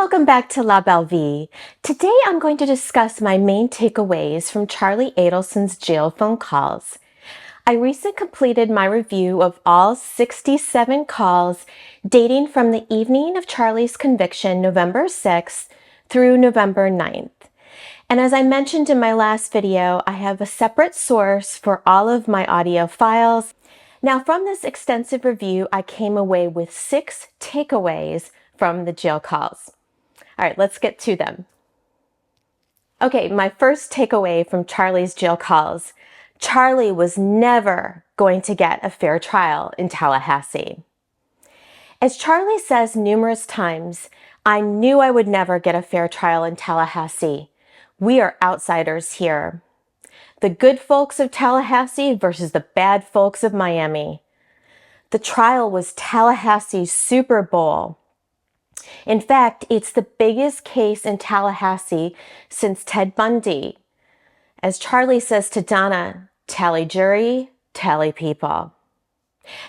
Welcome back to La Belle Vie. Today I'm going to discuss my main takeaways from Charlie Adelson's jail phone calls. I recently completed my review of all 67 calls dating from the evening of Charlie's conviction, November 6th, through November 9th. And as I mentioned in my last video, I have a separate source for all of my audio files. Now, from this extensive review, I came away with 6 takeaways from the jail calls. All right, let's get to them. Okay, my first takeaway from Charlie's jail calls. Charlie was never going to get a fair trial in Tallahassee. As Charlie says numerous times, I knew I would never get a fair trial in Tallahassee. We are outsiders here. The good folks of Tallahassee versus the bad folks of Miami. The trial was Tallahassee's Super Bowl. In fact, it's the biggest case in Tallahassee since Ted Bundy. As Charlie says to Donna, tally jury, tally people.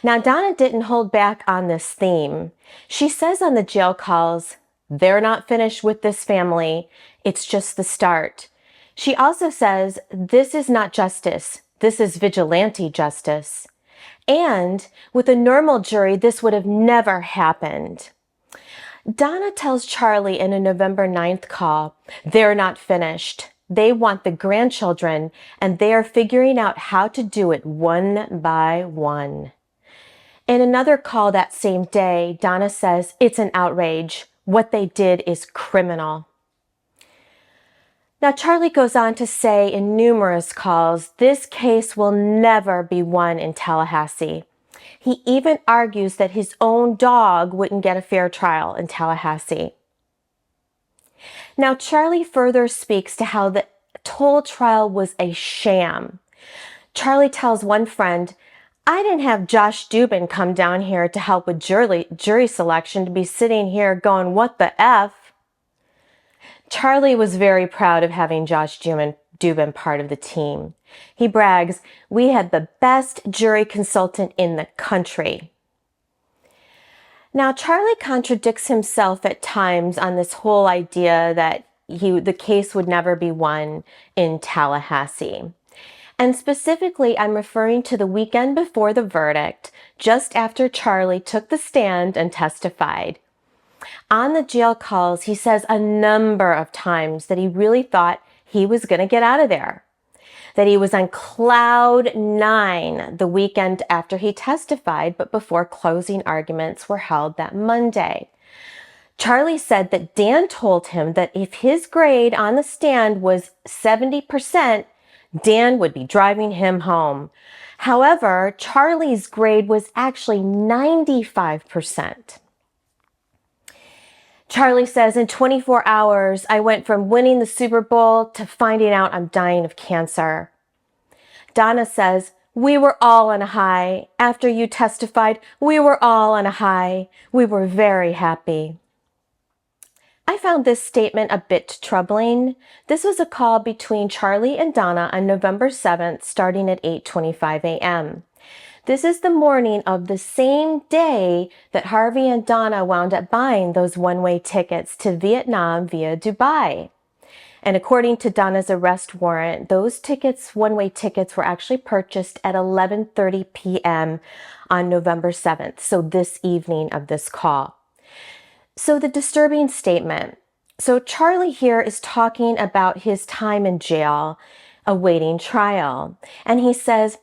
Now, Donna didn't hold back on this theme. She says on the jail calls, they're not finished with this family. It's just the start. She also says, this is not justice. This is vigilante justice. And with a normal jury, this would have never happened. Donna tells Charlie in a November 9th call, they're not finished. They want the grandchildren, and they are figuring out how to do it one by one. In another call that same day, Donna says, it's an outrage. What they did is criminal. Now, Charlie goes on to say in numerous calls, this case will never be won in Tallahassee. He even argues that his own dog wouldn't get a fair trial in Tallahassee. Now, Charlie further speaks to how the whole trial was a sham. Charlie tells one friend, I didn't have Josh Dubin come down here to help with jury selection to be sitting here going, what the F? Charlie was very proud of having Josh Dubin part of the team. He brags, we had the best jury consultant in the country. Now, Charlie contradicts himself at times on this whole idea that the case would never be won in Tallahassee. And specifically, I'm referring to the weekend before the verdict, just after Charlie took the stand and testified. On the jail calls, he says a number of times that he really thought he was going to get out of there, that he was on cloud 9 the weekend after he testified, but before closing arguments were held that Monday. Charlie said that Dan told him that if his grade on the stand was 70%, Dan would be driving him home. However, Charlie's grade was actually 95%. Charlie says, in 24 hours, I went from winning the Super Bowl to finding out I'm dying of cancer. Donna says, we were all on a high. After you testified, we were all on a high. We were very happy. I found this statement a bit troubling. This was a call between Charlie and Donna on November 7th, starting at 8:25 a.m. This is the morning of the same day that Harvey and Donna wound up buying those one-way tickets to Vietnam via Dubai. And according to Donna's arrest warrant, those tickets, one-way tickets, were actually purchased at 11:30 p.m. on November 7th, so this evening of this call. So the disturbing statement. So Charlie here is talking about his time in jail, awaiting trial. And he says,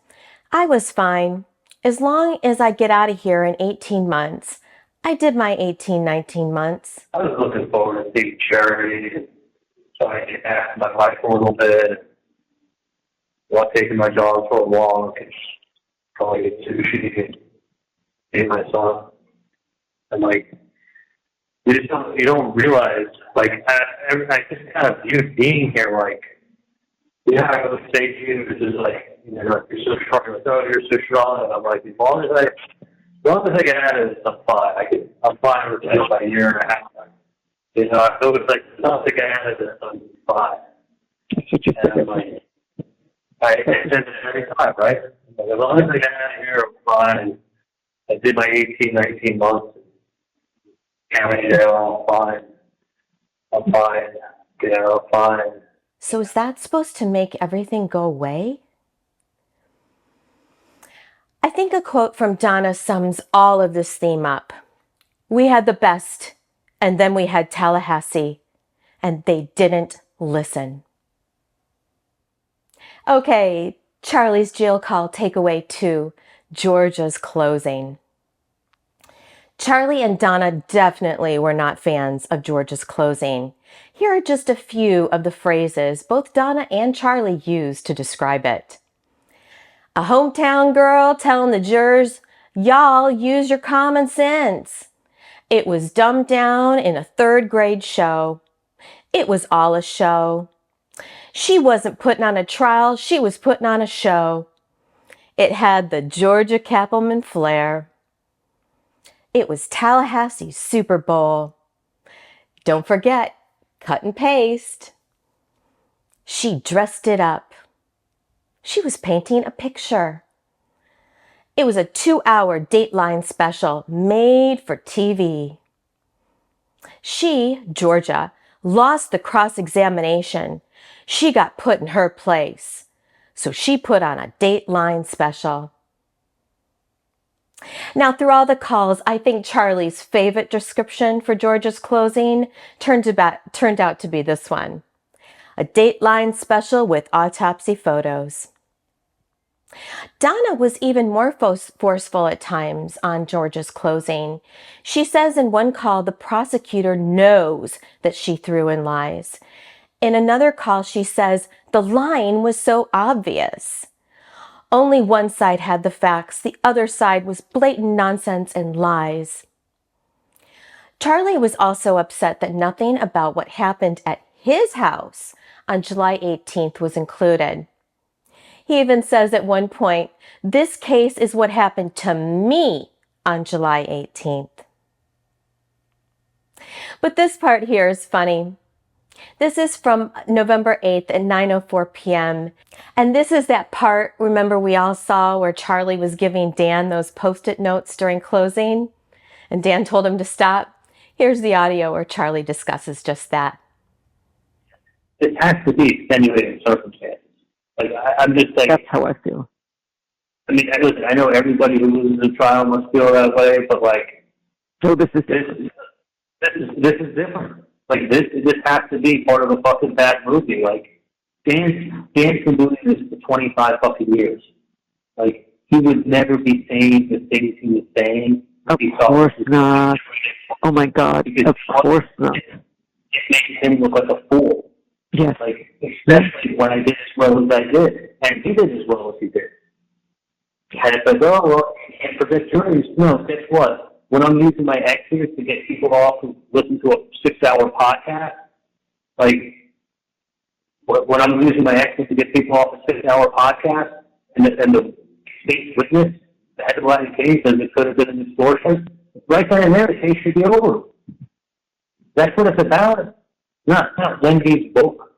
I was fine. As long as I get out of here in 18 months. I did my 19 months. I was looking forward to seeing Charlie, so I could ask my wife for a little bit, while taking my dog for a walk, and probably get sushi and see my son. And you don't realize, I just kind of view being here yeah, I go to state you, this is you're so strong, you're so strong, and I'm like, as long as I get out of this, I'm fine. I'm fine for just like a year and a half. I feel it's as long as I get out of this, I'm fine. And I'm I said this every time, right? As long as I get out of here, I'm fine. I did my 19 months, county jail, I'm fine. I'm fine. I'm fine. So is that supposed to make everything go away? I think a quote from Donna sums all of this theme up. We had the best, and then we had Tallahassee, and they didn't listen. Okay, Charlie's jail call takeaway 2, Georgia's closing. Charlie and Donna definitely were not fans of Georgia's closing. Here are just a few of the phrases both Donna and Charlie used to describe it. A hometown girl telling the jurors, y'all use your common sense. It was dumbed down in a 3rd grade show. It was all a show. She wasn't putting on a trial, she was putting on a show. It had the Georgia Cappleman flair. It was Tallahassee's Super Bowl. Don't forget, cut and paste. She dressed it up. She was painting a picture. It was a 2-hour Dateline special made for TV. She, Georgia, lost the cross-examination. She got put in her place. So she put on a Dateline special. Now, through all the calls, I think Charlie's favorite description for Georgia's closing turned out to be this one. A Dateline special with autopsy photos. Donna was even more forceful at times on Georgia's closing. She says in one call the prosecutor knows that she threw in lies. In another call, she says the lying was so obvious. Only one side had the facts. The other side was blatant nonsense and lies. Charlie was also upset that nothing about what happened at his house on July 18th was included. He even says at one point, this case is what happened to me on July 18th. But this part here is funny. This is from November 8th at 9:04 p.m. And this is that part, remember, we all saw where Charlie was giving Dan those Post-it notes during closing, and Dan told him to stop. Here's the audio where Charlie discusses just that. It has to be extenuating circumstances. Like, I'm just like... That's how I feel. I mean, listen, I know everybody who loses a trial must feel that way, but like... So this is different. Like, this has to be part of a fucking bad movie. Like, Dan's been doing this for 25 fucking years. Like, he would never be saying the things he was saying. Of course not. Oh my God, of course not. It makes him look like a fool. Yes. Like, especially when I did as well as I did. And he did as well as he did. And it's like, oh, well, and for the juries, no, guess what? When I'm using my exes to get people off who listen to a 6-hour podcast, like, when I'm using my exes to get people off a 6-hour podcast, and the state witness, the headline case, as it could have been an extortion, right then and there, the case should be over. That's what it's about. Not Wendy's book.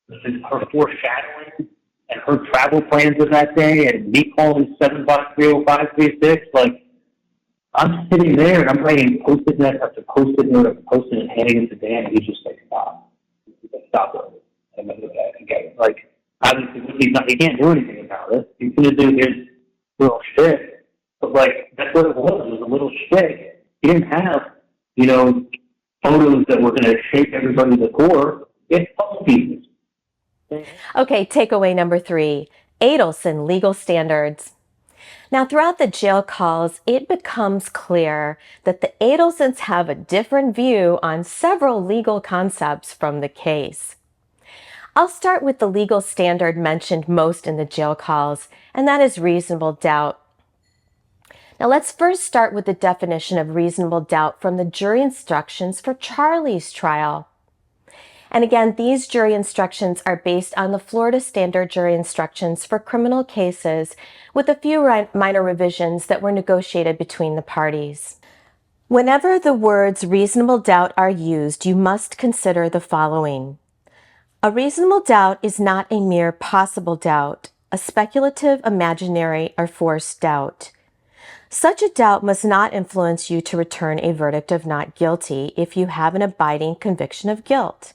This is her foreshadowing and her travel plans of that day, and me calling 7530536. Like, I'm sitting there and I'm writing post-it note after post-it note after post-it and handing it to Dan, and he's just like, stop. He's like, stop it. And then again, like, obviously, he can't do anything about it. He's going to do his little shit. But, like, that's what it was. It was a little shit. He didn't have, photos that were going to shake everybody to the core. It's puzzle pieces. Okay, takeaway number 3, Adelson legal standards. Now, throughout the jail calls, it becomes clear that the Adelsons have a different view on several legal concepts from the case. I'll start with the legal standard mentioned most in the jail calls, and that is reasonable doubt. Now, let's first start with the definition of reasonable doubt from the jury instructions for Charlie's trial. And again, these jury instructions are based on the Florida Standard Jury Instructions for criminal cases, with a few minor revisions that were negotiated between the parties. Whenever the words reasonable doubt are used, you must consider the following. A reasonable doubt is not a mere possible doubt, a speculative, imaginary, or forced doubt. Such a doubt must not influence you to return a verdict of not guilty if you have an abiding conviction of guilt.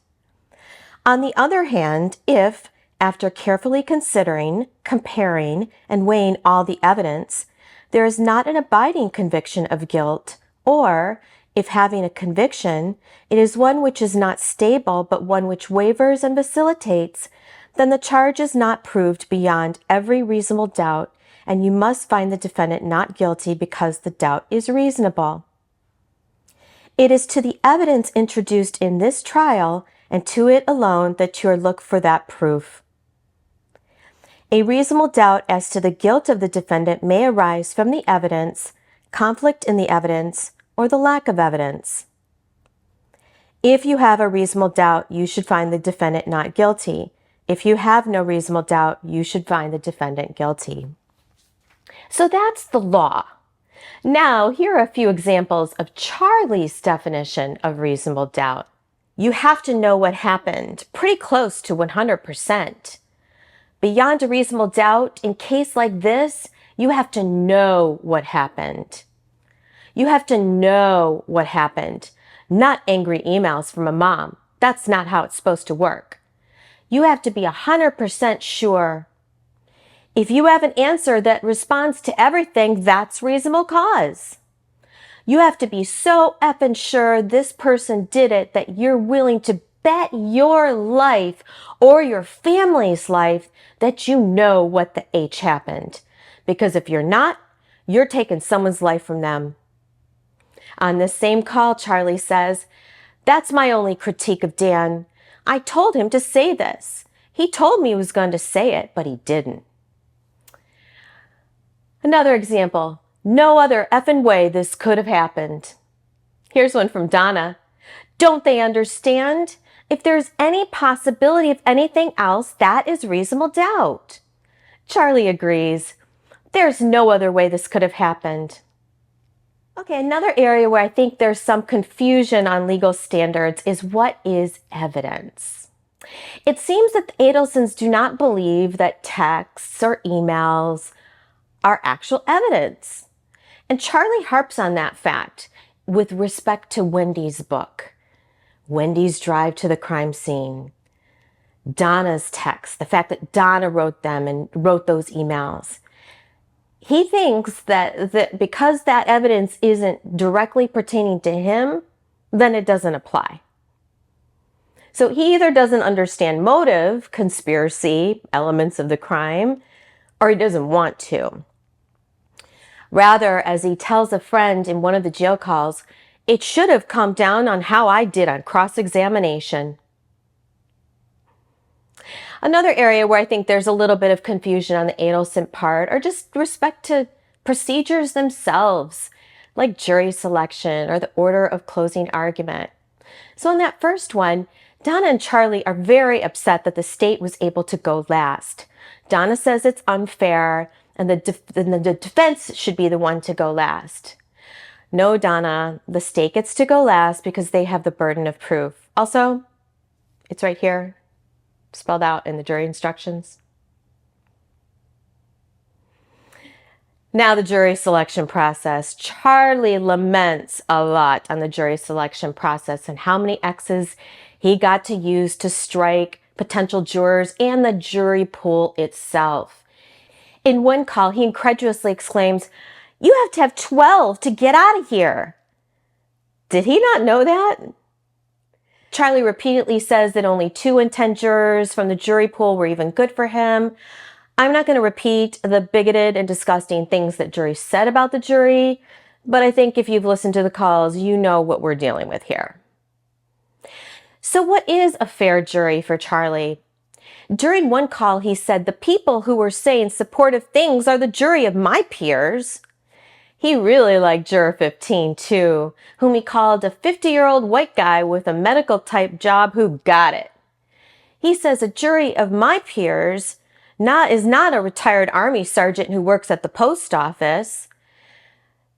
On the other hand, if, after carefully considering, comparing, and weighing all the evidence, there is not an abiding conviction of guilt, or if having a conviction, it is one which is not stable but one which wavers and vacillates, then the charge is not proved beyond every reasonable doubt, and you must find the defendant not guilty because the doubt is reasonable. It is to the evidence introduced in this trial and to it alone that you are look for that proof. A reasonable doubt as to the guilt of the defendant may arise from the evidence, conflict in the evidence, or the lack of evidence. If you have a reasonable doubt, you should find the defendant not guilty. If you have no reasonable doubt, you should find the defendant guilty. So that's the law. Now, here are a few examples of Charlie's definition of reasonable doubt. You have to know what happened, pretty close to 100%. Beyond a reasonable doubt, in a case like this, you have to know what happened. You have to know what happened, not angry emails from a mom. That's not how it's supposed to work. You have to be 100% sure. If you have an answer that responds to everything, that's reasonable cause. You have to be so effing sure this person did it that you're willing to bet your life or your family's life that you know what the H happened. Because if you're not, you're taking someone's life from them. On this same call, Charlie says, "That's my only critique of Dan. I told him to say this. He told me he was going to say it, but he didn't." Another example, no other effing way this could have happened. Here's one from Donna. "Don't they understand? If there's any possibility of anything else, that is reasonable doubt." Charlie agrees. There's no other way this could have happened. Okay, another area where I think there's some confusion on legal standards is what is evidence. It seems that the Adelsons do not believe that texts or emails are actual evidence. And Charlie harps on that fact with respect to Wendy's book, Wendy's drive to the crime scene, Donna's text, the fact that Donna wrote them and wrote those emails. He thinks that because that evidence isn't directly pertaining to him, then it doesn't apply. So he either doesn't understand motive, conspiracy, elements of the crime, or he doesn't want to. Rather, as he tells a friend in one of the jail calls, "It should have come down on how I did on cross-examination." Another area where I think there's a little bit of confusion on the Adelson part are just respect to procedures themselves, like jury selection or the order of closing argument. So in that first one, Donna and Charlie are very upset that the state was able to go last. Donna says it's unfair and the defense should be the one to go last. No, Donna, the state gets to go last because they have the burden of proof. Also, it's right here, spelled out in the jury instructions. Now the jury selection process. Charlie laments a lot on the jury selection process and how many X's he got to use to strike potential jurors and the jury pool itself. In one call, he incredulously exclaims, "You have to have 12 to get out of here." Did he not know that? Charlie repeatedly says that only 2 in 10 jurors from the jury pool were even good for him. I'm not going to repeat the bigoted and disgusting things that juries said about the jury, but I think if you've listened to the calls, you know what we're dealing with here. So what is a fair jury for Charlie? During one call, he said, "The people who were saying supportive things are the jury of my peers." He really liked Juror 15, too, whom he called a 50-year-old white guy with a medical-type job who got it. He says a jury of my peers is not a retired Army sergeant who works at the post office.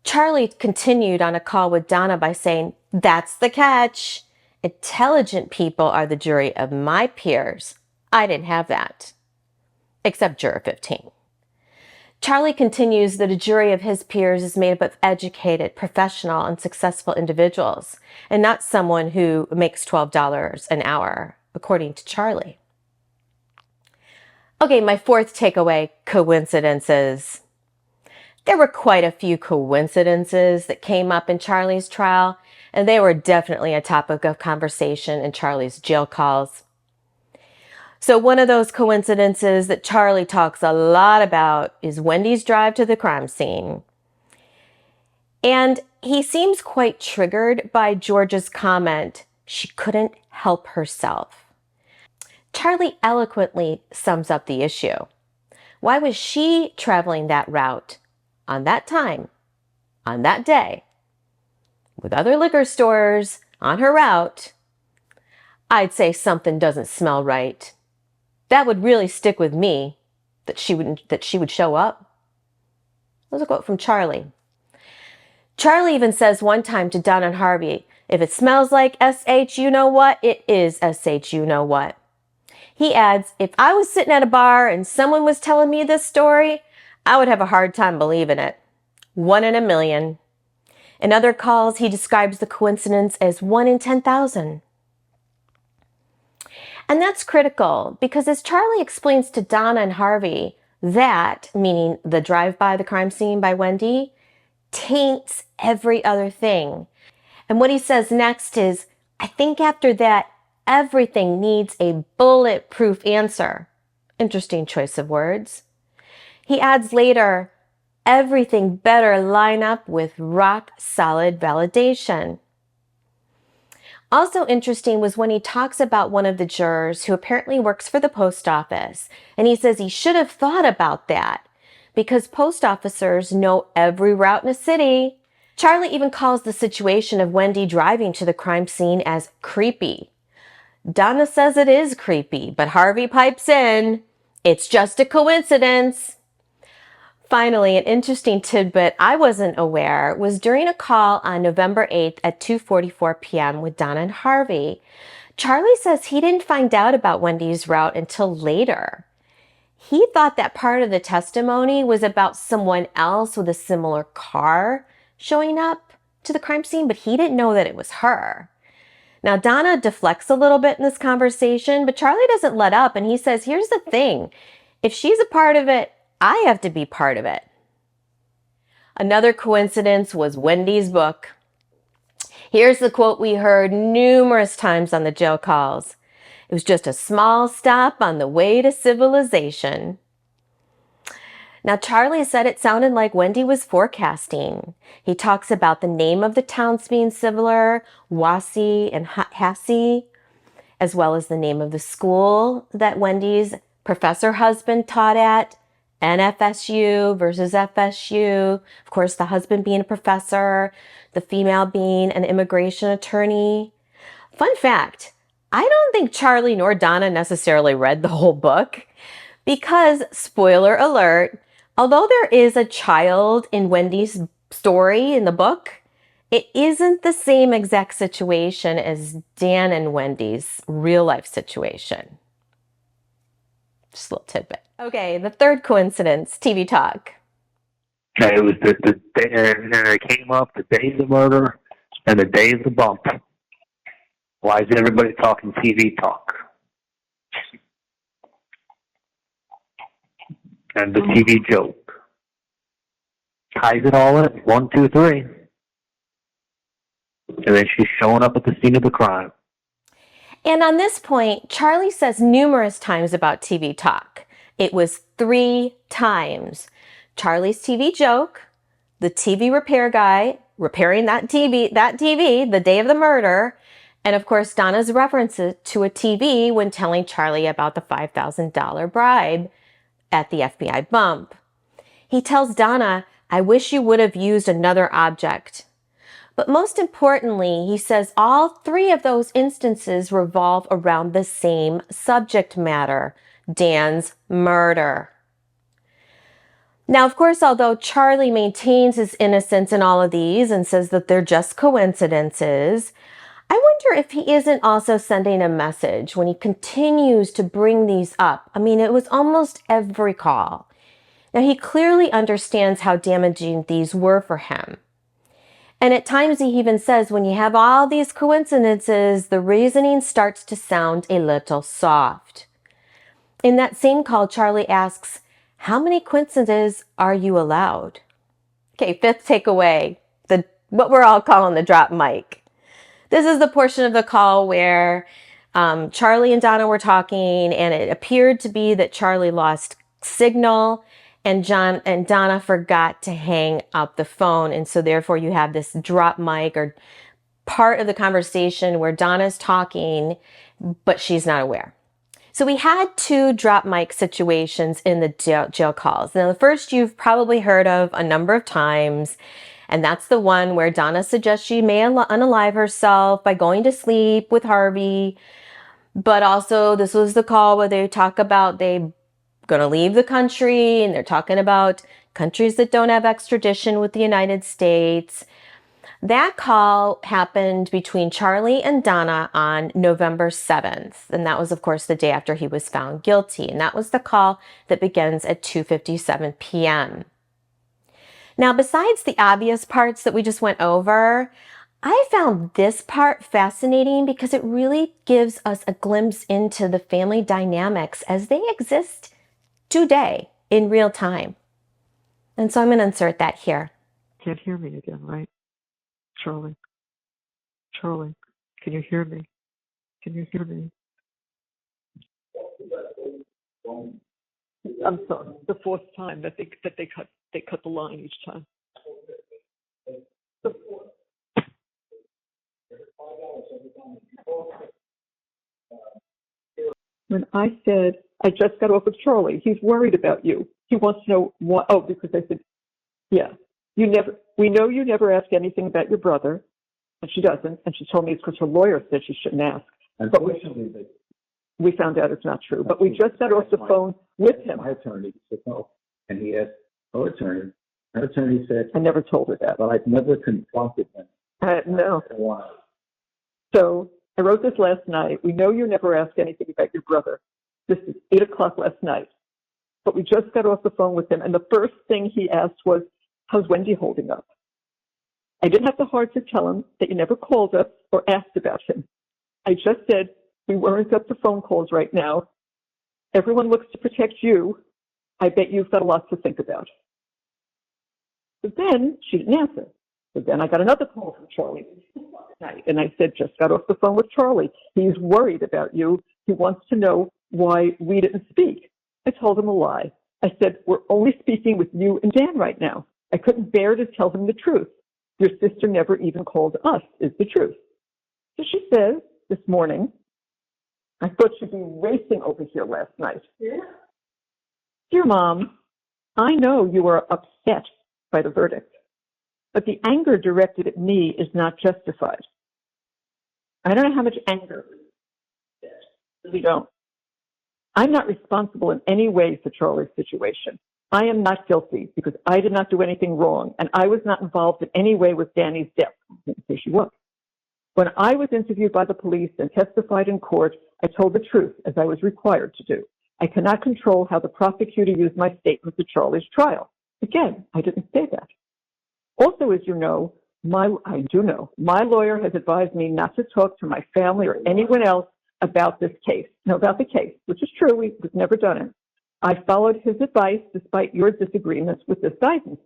Charlie continued on a call with Donna by saying, "That's the catch. Intelligent people are the jury of my peers. I didn't have that, except Juror 15. Charlie continues that a jury of his peers is made up of educated, professional, and successful individuals, and not someone who makes $12 an hour, according to Charlie. Okay, my fourth takeaway, coincidences. There were quite a few coincidences that came up in Charlie's trial, and they were definitely a topic of conversation in Charlie's jail calls. So one of those coincidences that Charlie talks a lot about is Wendy's drive to the crime scene. And he seems quite triggered by George's comment, she couldn't help herself. Charlie eloquently sums up the issue. Why was she traveling that route on that time, on that day, with other liquor stores on her route? I'd say something doesn't smell right. That would really stick with me, that she would show up. There's a quote from Charlie. Charlie even says one time to Donna and Harvey, if it smells like SH you know what, it is SH you know what. He adds, if I was sitting at a bar and someone was telling me this story, I would have a hard time believing it. 1 in a million. In other calls, he describes the coincidence as 1 in 10,000. And that's critical because as Charlie explains to Donna and Harvey, that, meaning the drive-by the crime scene by Wendy, taints every other thing. And what he says next is, I think after that, everything needs a bulletproof answer. Interesting choice of words. He adds later, everything better line up with rock-solid validation. Also interesting was when he talks about one of the jurors who apparently works for the post office, and he says he should have thought about that because post officers know every route in a city. Charlie even calls the situation of Wendy driving to the crime scene as creepy. Donna says it is creepy, but Harvey pipes in, it's just a coincidence. Finally, an interesting tidbit I wasn't aware was during a call on November 8th at 2:44 p.m. with Donna and Harvey, Charlie says he didn't find out about Wendy's route until later. He thought that part of the testimony was about someone else with a similar car showing up to the crime scene, but he didn't know that it was her. Now, Donna deflects a little bit in this conversation, but Charlie doesn't let up, and he says, here's the thing. If she's a part of it, I have to be part of it. Another coincidence was Wendy's book. Here's the quote we heard numerous times on the jail calls. It was just a small stop on the way to civilization. Now, Charlie said it sounded like Wendy was forecasting. He talks about the name of the towns being similar, Wassee and Hassee, as well as the name of the school that Wendy's professor husband taught at, NFSU versus FSU. Of course, the husband being a professor, the female being an immigration attorney. Fun fact, I don't think Charlie nor Donna necessarily read the whole book because, spoiler alert, although there is a child in Wendy's story in the book, it isn't the same exact situation as Dan and Wendy's real life situation. Just a little tidbit. Okay, the third coincidence, TV talk. It was the day, and it came up the day of the murder and the day of the bump. Why is everybody talking TV talk? And the TV joke. Ties it all in. 1, 2, 3. And then she's showing up at the scene of the crime. And on this point, Charlie says numerous times about TV talk. It was 3 times. Charlie's TV joke, the TV repair guy repairing that TV the day of the murder, and of course Donna's references to a TV when telling Charlie about the $5,000 bribe at the FBI bump. He tells Donna, I wish you would have used another object. But most importantly, he says all 3 of those instances revolve around the same subject matter, Dan's murder. Now, of course, although Charlie maintains his innocence in all of these and says that they're just coincidences, I wonder if he isn't also sending a message when he continues to bring these up. I mean, it was almost every call. Now, he clearly understands how damaging these were for him. And at times he even says, when you have all these coincidences, the reasoning starts to sound a little soft. In that same call, Charlie asks, how many coincidences are you allowed? Okay, fifth takeaway, what we're all calling the drop mic. This is the portion of the call where Charlie and Donna were talking, and it appeared to be that Charlie lost signal and Donna forgot to hang up the phone. And so therefore you have this drop mic or part of the conversation where Donna's talking, but she's not aware. So we had two drop mic situations in the jail calls. Now, the first you've probably heard of a number of times, and that's the one where Donna suggests she may unalive herself by going to sleep with Harvey. But also, this was the call where they talk about they're going to leave the country, and they're talking about countries that don't have extradition with the United States. That call happened between Charlie and Donna on November 7th. And that was, of course, the day after he was found guilty. And that was the call that begins at 2:57 p.m. Now, besides the obvious parts that we just went over, I found this part fascinating because it really gives us a glimpse into the family dynamics as they exist today in real time. And so I'm going to insert that here. Can't hear me again, right? Charlie. Charlie, can you hear me? Can you hear me? I'm sorry. The fourth time that they cut the line each time. When I said I just got off with Charlie, he's worried about you. He wants to know what. Oh, because I said, yeah, we know you never ask anything about your brother, and she doesn't. And she told me it's because her lawyer said she shouldn't ask. Unfortunately, We found out it's not true. But we just got off the phone with him. my attorney said no, and he asked her attorney. Her attorney said, I never told her that. "Well, I've never confronted him." No. Why? So I wrote this last night. We know you never ask anything about your brother. This is 8:00 last night. But we just got off the phone with him, and the first thing he asked was, how's Wendy holding up? I didn't have the heart to tell him that you never called us or asked about him. I just said, we weren't up to phone calls right now. Everyone looks to protect you. I bet you've got a lot to think about. But then she didn't answer. So then I got another call from Charlie last night, and I said, just got off the phone with Charlie. He's worried about you. He wants to know why we didn't speak. I told him a lie. I said, we're only speaking with you and Dan right now. I couldn't bear to tell him the truth. Your sister never even called us, is the truth. So she says this morning, I thought she'd be racing over here last night. Yeah. Dear Mom, I know you are upset by the verdict, but the anger directed at me is not justified. I don't know how much anger. We don't. I'm not responsible in any way for Charlie's situation. I am not guilty because I did not do anything wrong, and I was not involved in any way with Danny's death. I didn't say she was. When I was interviewed by the police and testified in court, I told the truth as I was required to do. I cannot control how the prosecutor used my statements at Charlie's trial. Again, I didn't say that. Also, as you know, my lawyer has advised me not to talk to my family or anyone else about this case. No, about the case, which is true. We've never done it. I followed his advice despite your disagreements with this guidance.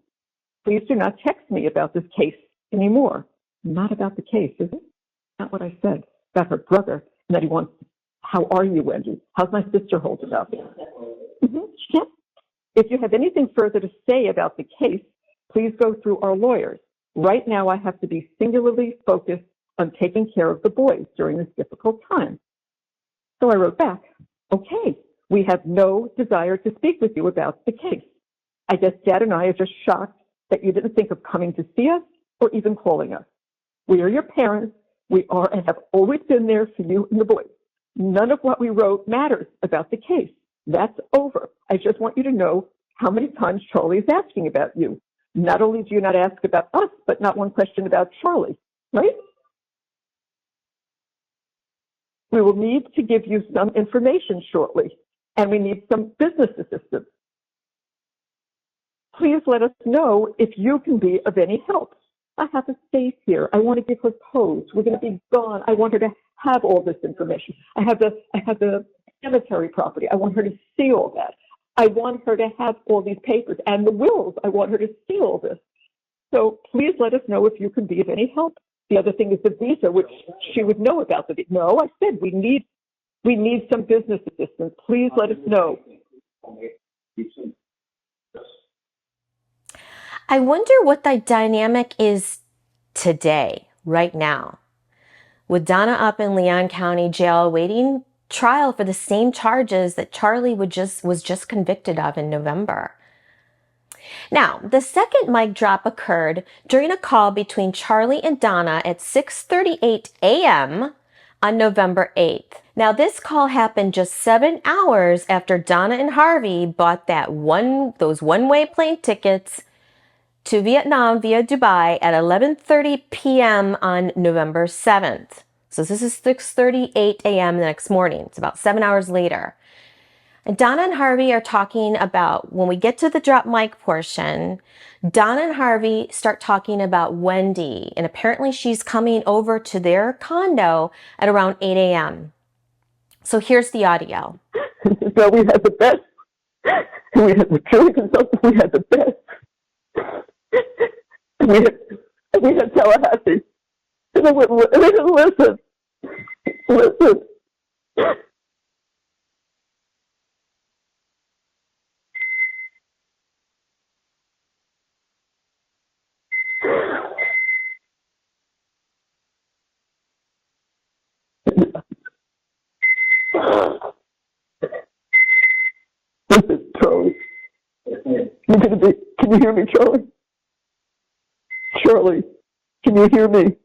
Please do not text me about this case anymore. Not about the case, is it? Not what I said. About her brother, and that he wants, how are you, Wendy? How's my sister holding up? Yeah. If you have anything further to say about the case, please go through our lawyers. Right now, I have to be singularly focused on taking care of the boys during this difficult time. So I wrote back, okay, we have no desire to speak with you about the case. I guess Dad and I are just shocked that you didn't think of coming to see us or even calling us. We are your parents. We are and have always been there for you and the boys. None of what we wrote matters about the case. That's over. I just want you to know how many times Charlie is asking about you. Not only do you not ask about us, but not one question about Charlie, right? We will need to give you some information shortly, and we need some business assistance. please let us know if you can be of any help. I have a safe here. I want to give her codes. We're going to be gone. I want her to have all this information. I have the cemetery property. I want her to see all that. I want her to have all these papers and the wills. I want her to see all this. So please let us know if you can be of any help. The other thing is the visa, which she would know about. No, I said we need some business assistance. Please let us know. I wonder what the dynamic is today, right now, with Donna up in Leon County Jail awaiting trial for the same charges that Charlie was just convicted of in November. Now, the second mic drop occurred during a call between Charlie and Donna at 6:38 a.m. on November 8th. Now, this call happened just 7 hours after Donna and Harvey bought those one-way plane tickets to Vietnam via Dubai at 11:30 p.m. on November 7th. So this is 6:38 a.m. the next morning. It's about 7 hours later. And Donna and Harvey are talking about, when we get to the drop mic portion, Donna and Harvey start talking about Wendy. And apparently she's coming over to their condo at around 8 a.m. So here's the audio. So we had the best. We had the jury consultant. We had the best. We had Tallahassee. And I went, listen. Listen, Charlie. Can you hear me, Charlie? Charlie, can you hear me?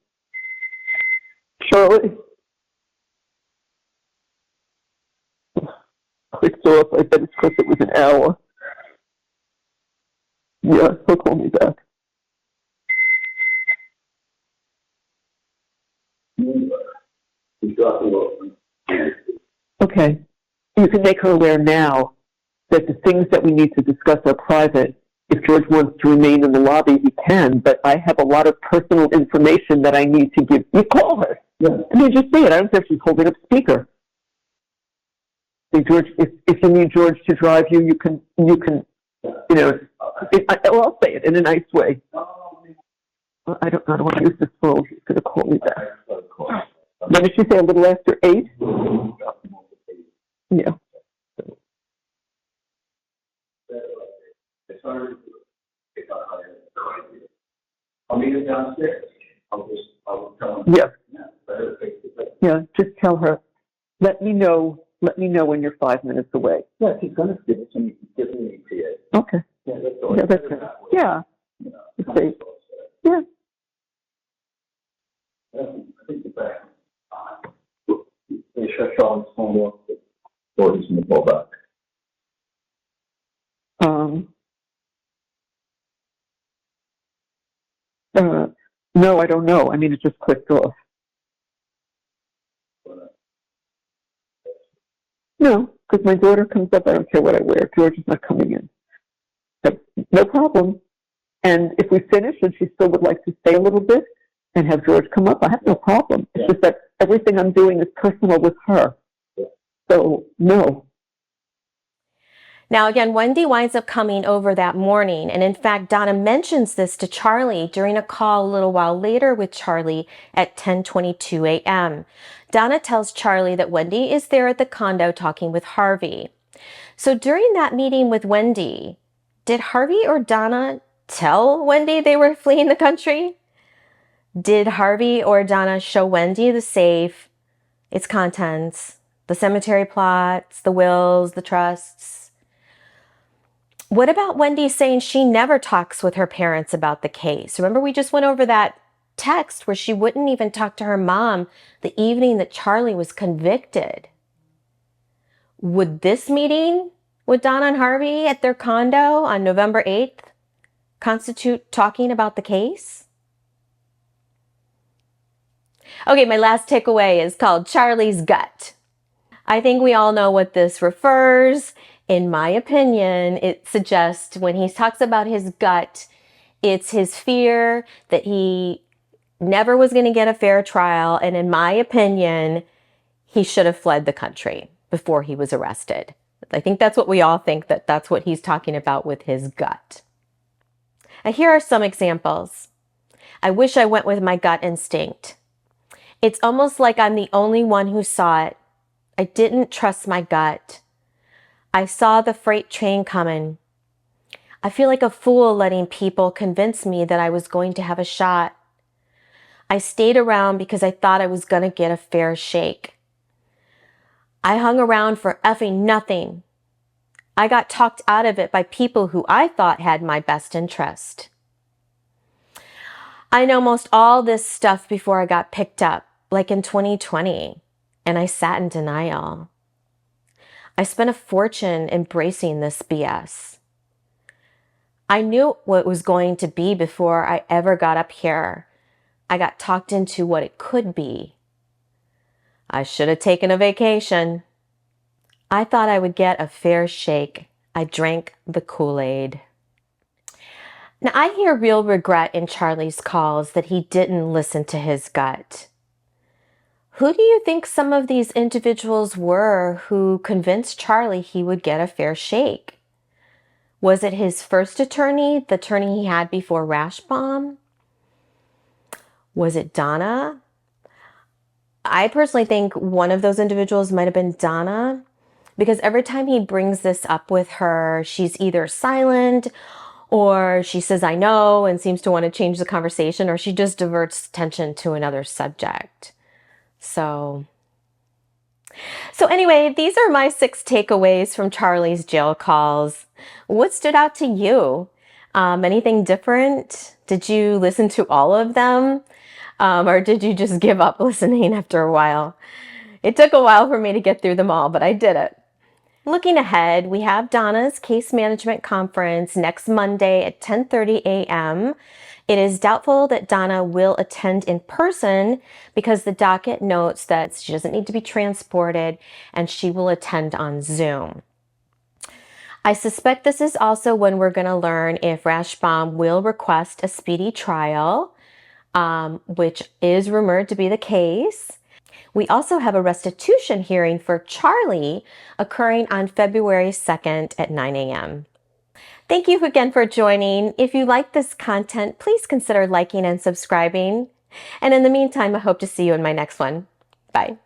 Charlie? Clicked off. I bet it's because it was an hour. Yeah, he'll call me back. Okay. You can make her aware now that the things that we need to discuss are private. If George wants to remain in the lobby, he can, but I have a lot of personal information that I need to give. You call her. Yeah. I mean, just say it. I don't care if she's holding up speaker. Say, George, if you need George to drive you, you can, I'll say it in a nice way. Well, I don't want to use this phone. She's going to call me back. When did she say, a little after 8? Yeah. I'll meet him downstairs. I'll tell him. Yeah. Yeah, just tell her, let me know when you're 5 minutes away. Yeah, she's going to give it to me. Give me PA. Okay. Yeah, that's all. Yeah, that's it. Yeah. Okay. Yeah. I think the back. They shut Charlie's phone off. Or he's going to call back. No, I don't know. I mean, it just clicked off. No, because my daughter comes up. I don't care what I wear. George is not coming in. So, no problem. And if we finish and she still would like to stay a little bit and have George come up, I have no problem. It's just that everything I'm doing is personal with her. So, no. Now, again, Wendy winds up coming over that morning. And in fact, Donna mentions this to Charlie during a call a little while later with Charlie at 10:22 a.m. Donna tells Charlie that Wendy is there at the condo talking with Harvey. So during that meeting with Wendy, did Harvey or Donna tell Wendy they were fleeing the country? Did Harvey or Donna show Wendy the safe, its contents, the cemetery plots, the wills, the trusts? What about Wendy saying she never talks with her parents about the case? Remember, we just went over that text where she wouldn't even talk to her mom the evening that Charlie was convicted. Would this meeting with Donna and Harvey at their condo on November 8th constitute talking about the case? Okay, my last takeaway is called Charlie's gut. I think we all know what this refers. In my opinion, it suggests when he talks about his gut, it's his fear that he never was going to get a fair trial. And in my opinion, he should have fled the country before he was arrested. I think that's what we all think, that that's what he's talking about with his gut. And here are some examples. I wish I went with my gut instinct. It's almost like I'm the only one who saw it. I didn't trust my gut. I saw the freight train coming. I feel like a fool letting people convince me that I was going to have a shot. I stayed around because I thought I was going to get a fair shake. I hung around for effing nothing. I got talked out of it by people who I thought had my best interest. I know most all this stuff before I got picked up, like in 2020, and I sat in denial. I spent a fortune embracing this BS. I knew what it was going to be before I ever got up here. I got talked into what it could be. I should have taken a vacation. I thought I would get a fair shake. I drank the Kool-Aid. Now, I hear real regret in Charlie's calls that he didn't listen to his gut. Who do you think some of these individuals were who convinced Charlie he would get a fair shake? Was it his first attorney, the attorney he had before Rashbaum? Was it Donna? I personally think one of those individuals might have been Donna, because every time he brings this up with her, she's either silent or she says, I know, and seems to want to change the conversation, or she just diverts attention to another subject. So anyway, these are my 6 takeaways from Charlie's jail calls. What stood out to you? Anything different? Did you listen to all of them? Or did you just give up listening after a while? It took a while for me to get through them all, but I did it. Looking ahead, we have Donna's case management conference next Monday at 10:30 a.m. It is doubtful that Donna will attend in person because the docket notes that she doesn't need to be transported and she will attend on Zoom. I suspect this is also when we're going to learn if Rashbaum will request a speedy trial, which is rumored to be the case. We also have a restitution hearing for Charlie occurring on February 2nd at 9 a.m. Thank you again for joining. If you like this content, please consider liking and subscribing. And in the meantime, I hope to see you in my next one. Bye.